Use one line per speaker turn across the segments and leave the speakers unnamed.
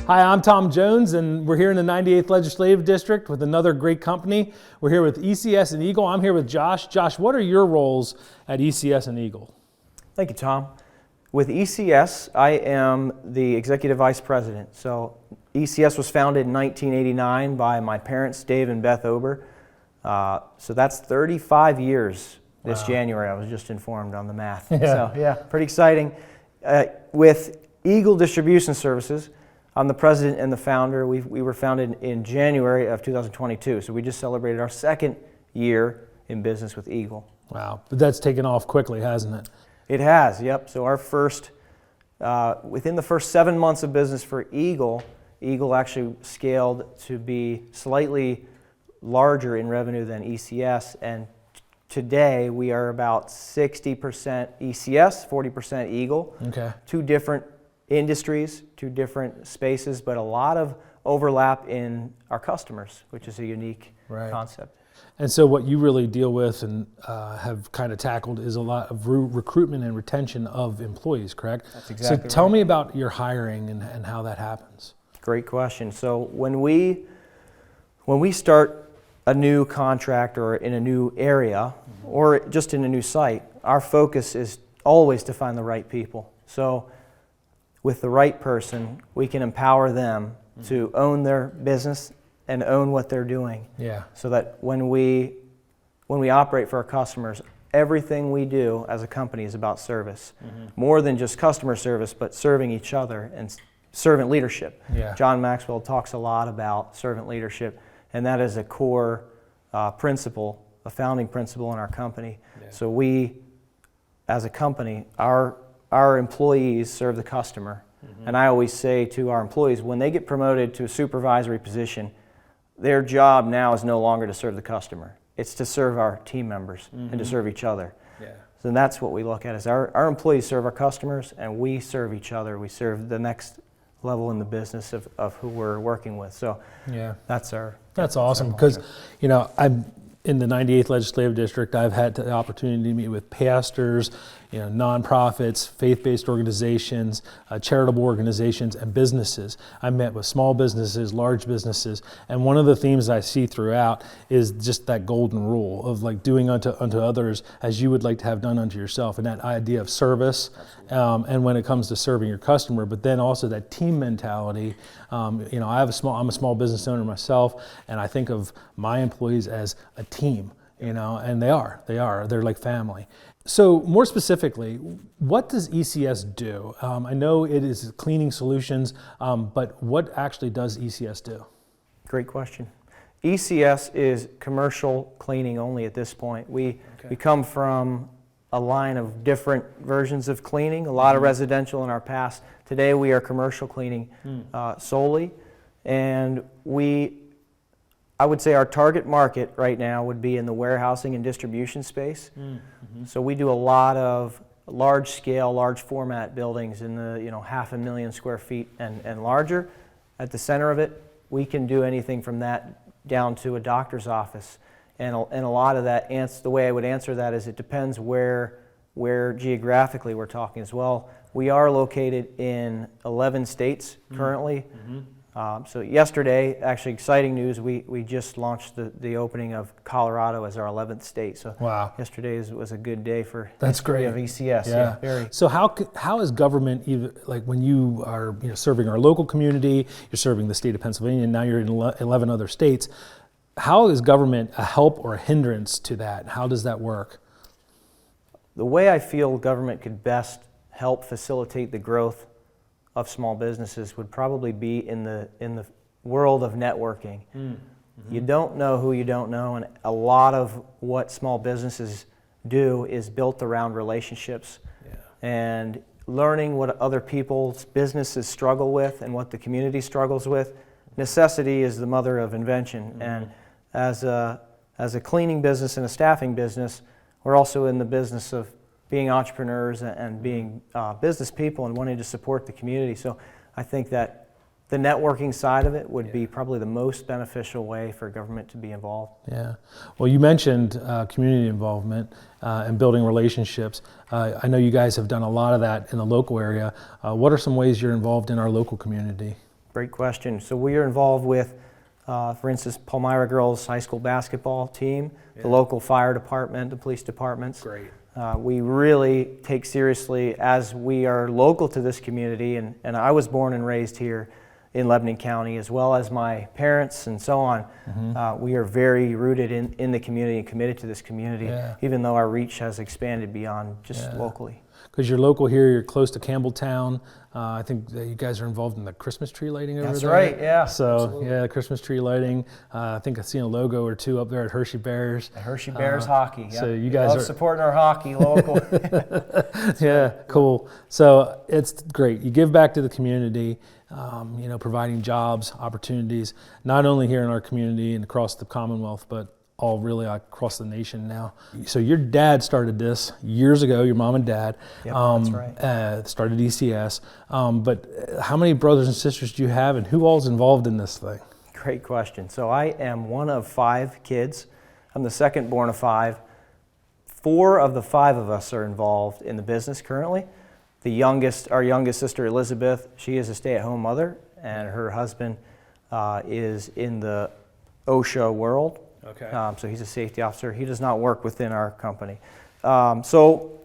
Hi, I'm Tom Jones, and we're here in the 98th Legislative District with another great company. We're here with ECS and Eagle. I'm here with Josh. Josh, what are your roles at ECS and Eagle?
Thank you, Tom. With ECS, I am the Executive Vice President. So ECS was founded in 1989 by my parents, Dave and Beth Ober. So that's 35 years this January. I was just informed on the math. Yeah. Pretty exciting. With Eagle Distribution Services, I'm the president and the founder. We were founded in January of 2022, so we just celebrated our second year in business with Eagle.
Wow, but that's taken off quickly, hasn't it?
It has, yep. So our within the first 7 months of business for Eagle, Eagle actually scaled to be slightly larger in revenue than ECS, and today we are about 60% ECS, 40% Eagle.
Okay.
Two different industries, two different spaces, but a lot of overlap in our customers, which is a unique concept.
And so what you really deal with and have kind of tackled is a lot of recruitment and retention of employees, correct?
That's exactly right.
So tell me about your hiring and how that happens.
Great question. So when we start a new contract or in a new area or just in a new site, our focus is always to find the right people. So with the right person, we can empower them to own their business and own what they're doing.
Yeah.
So that when we operate for our customers, everything we do as a company is about service. More than just customer service, but serving each other and servant leadership.
Yeah.
John Maxwell talks a lot about servant leadership, and that is a core principle, a founding principle in our company. Yeah. So we, as a company, our employees serve the customer. And I always say to our employees, when they get promoted to a supervisory position, their job now is no longer to serve the customer. It's to serve our team members and to serve each other. Yeah. So that's what we look at is our employees serve our customers and we serve each other. We serve the next level in the business of who we're working with. So that's
awesome because, you know, I'm in the 98th Legislative District. I've had the opportunity to meet with pastors, you know, nonprofits, faith-based organizations, charitable organizations, and businesses. I met with small businesses, large businesses, and one of the themes I see throughout is just that golden rule of like doing unto others as you would like to have done unto yourself, and that idea of service, and when it comes to serving your customer, but then also that team mentality. You know, I'm a small business owner myself, and I think of my employees as a team, you know, and they're like family. So more specifically, what does ECS do? I know it is cleaning solutions, but what actually does ECS do?
Great question. ECS is commercial cleaning only at this point. We come from a line of different versions of cleaning, a lot of residential in our past. Today we are commercial cleaning solely, and I would say our target market right now would be in the warehousing and distribution space. So we do a lot of large scale, large format buildings in the 500,000 square feet and larger. At the center of it, we can do anything from that down to a doctor's office. And a lot of that, the way I would answer that is it depends where geographically we're talking as well. We are located in 11 states currently. So yesterday, actually exciting news, we just launched the opening of Colorado as our 11th state. So yesterday was a good day for history of ECS.
Yeah.
Very.
So how is government, like when you are serving our local community, you're serving the state of Pennsylvania, and now you're in 11 other states, how is government a help or a hindrance to that? How does that work?
The way I feel government could best help facilitate the growth of small businesses would probably be in the world of networking. You don't know who you don't know, and a lot of what small businesses do is built around relationships and learning what other people's businesses struggle with and what the community struggles with. Necessity is the mother of invention, and as a cleaning business and a staffing business, we're also in the business of being entrepreneurs and being business people and wanting to support the community. So I think that the networking side of it would be probably the most beneficial way for government to be involved.
Yeah. Well, you mentioned community involvement and building relationships. I know you guys have done a lot of that in the local area. What are some ways you're involved in our local community?
Great question. So we are involved with, for instance, Palmyra Girls High School basketball team, the local fire department, the police departments.
Great.
We really take seriously, as we are local to this community, and I was born and raised here in Lebanon County, as well as my parents and so on. We are very rooted in the community and committed to this community, even though our reach has expanded beyond just locally.
Because you're local here, you're close to Campbelltown. I think that you guys are involved in the Christmas tree lighting over there.
That's right, yeah.
So,
absolutely.
yeah, Christmas tree lighting. I think I've seen a logo or two up there at Hershey Bears.
The Hershey Bears hockey.
So
Yep.
you guys
love
are
supporting our hockey local.
yeah, cool. So it's great. You give back to the community, providing jobs, opportunities, not only here in our community and across the Commonwealth, but all really across the nation now. So your dad started this years ago, your mom and dad.
Yep, that's right.
Started ECS. But how many brothers and sisters do you have, and who all's involved in this thing?
Great question. So I am one of 5 kids. I'm the second born of 5. 4 of the 5 of us are involved in the business currently. Our youngest sister, Elizabeth, she is a stay-at-home mother, and her husband is in the OSHA world.
Okay.
So he's a safety officer. He does not work within our company. So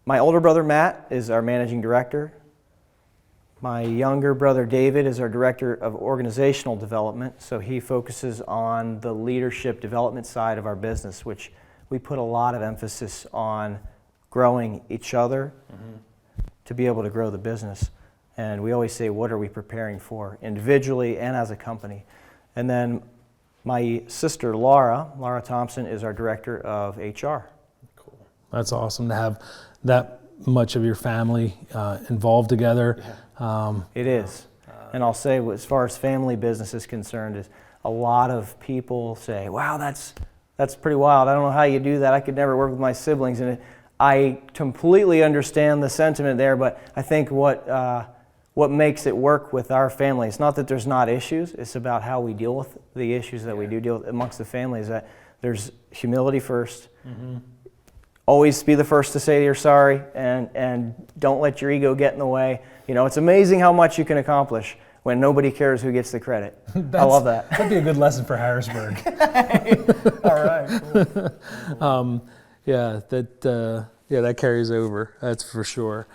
my older brother, Matt, is our managing director. My younger brother, David, is our director of organizational development. So he focuses on the leadership development side of our business, which we put a lot of emphasis on growing each other to be able to grow the business. And we always say, what are we preparing for, individually and as a company? And then my sister, Laura Thompson, is our director of HR.
Cool. That's awesome to have that much of your family involved together.
It is. And I'll say, as far as family business is concerned, is a lot of people say, wow, that's pretty wild. I don't know how you do that. I could never work with my siblings. And I completely understand the sentiment there, but I think what makes it work with our family, it's not that there's not issues, it's about how we deal with the issues that we do deal with amongst the family, is that there's humility first. Always be the first to say you're sorry, and don't let your ego get in the way. It's amazing how much you can accomplish when nobody cares who gets the credit. I love that.
That'd be a good lesson for Harrisburg.
All right. Cool.
That carries over. That's for sure.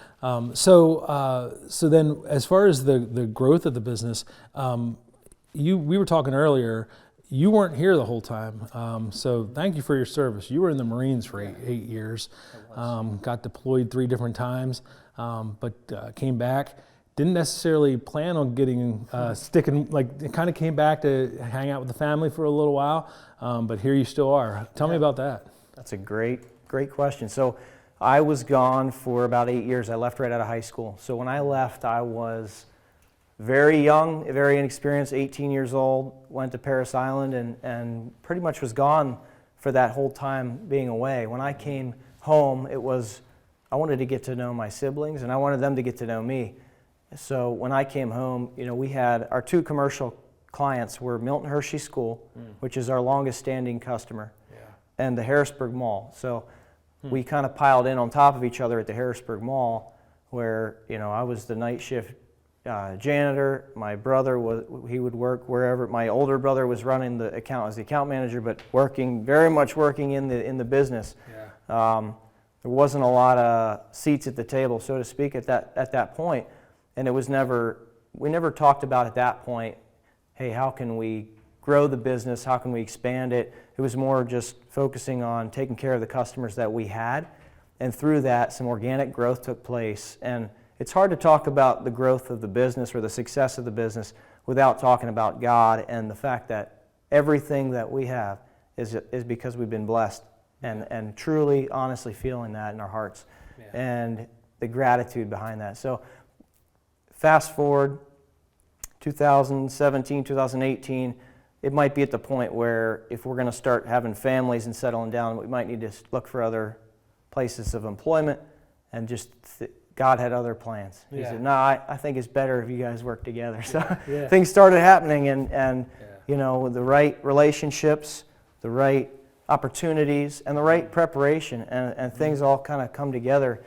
So then, as far as the growth of the business, we were talking earlier. You weren't here the whole time. So thank you for your service. You were in the Marines for eight years. Got deployed 3 different times, but came back. Didn't necessarily plan on getting sticking. It kind of came back to hang out with the family for a little while. But here you still are. Tell me about that.
That's a great question. So I was gone for about 8 years. I left right out of high school. So when I left, I was very young, very inexperienced, 18 years old, went to Paris Island and pretty much was gone for that whole time being away. When I came home, I wanted to get to know my siblings, and I wanted them to get to know me. So when I came home, we had our 2 commercial clients were Milton Hershey School, which is our longest standing customer, and the Harrisburg Mall. So we kind of piled in on top of each other at the Harrisburg Mall, where I was the night shift janitor. My brother he would work wherever. My older brother was running the account as the account manager, but very much working in the business. There wasn't a lot of seats at the table, so to speak, at that point, and we never talked about at that point, hey, how can we grow the business? How can we expand it? It was more just focusing on taking care of the customers that we had, and through that, some organic growth took place. And it's hard to talk about the growth of the business or the success of the business without talking about God and the fact that everything that we have is because we've been blessed, and truly, honestly feeling that in our hearts, and the gratitude behind that. So fast forward 2017, 2018, it might be at the point where if we're going to start having families and settling down, we might need to look for other places of employment, and just God had other plans. He said, no, I think it's better if you guys work together. So things started happening, and with the right relationships, the right opportunities, and the right preparation, and things all kind of come together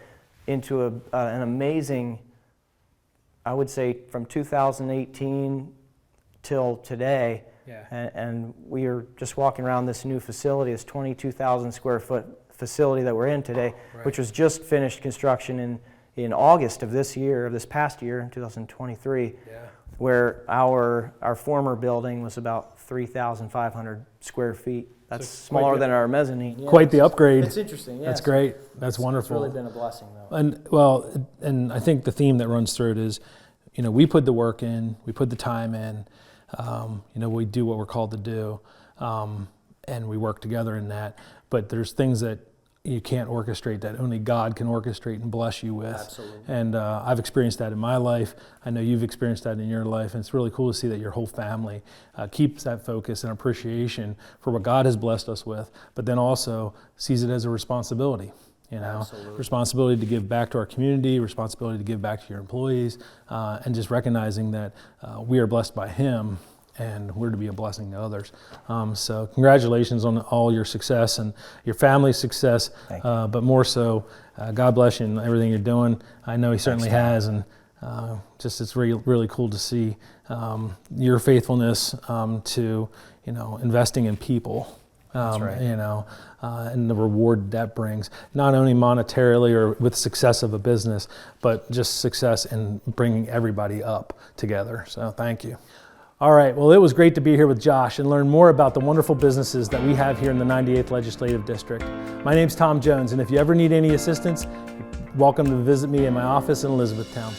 into an amazing I would say from 2018 till today,
Yeah.
and we are just walking around this new facility, this 22,000 square foot facility that we're in today,
Right.
which was just finished construction in August of this year, of this past year, 2023,
Yeah.
where our former building was about 3,500 square feet. That's
So
smaller than our mezzanine. Yeah,
Quite the upgrade.
It's interesting. Yeah,
That's
so
great. That's
It's
wonderful.
really been a blessing, though.
And well, and I think the theme that runs through it is, we put the work in, we put the time in, we do what we're called to do, and we work together in that. But there's things that you can't orchestrate that only God can orchestrate and bless you with.
Absolutely.
And I've experienced that in my life. I know you've experienced that in your life. And it's really cool to see that your whole family keeps that focus and appreciation for what God has blessed us with, but then also sees it as a responsibility.
Absolutely.
Responsibility to give back to our community, responsibility to give back to your employees, and just recognizing that we are blessed by Him and we're to be a blessing to others. So congratulations on all your success and your family's success,
Thank
but more so, God bless you and everything you're doing. I know He certainly has, and just it's really, really cool to see your faithfulness to investing in people.
That's right.
And the reward that brings, not only monetarily or with success of a business, but just success in bringing everybody up together. So thank you. All right, well, it was great to be here with Josh and learn more about the wonderful businesses that we have here in the 98th Legislative District. My name's Tom Jones, and if you ever need any assistance, you're welcome to visit me in my office in Elizabethtown.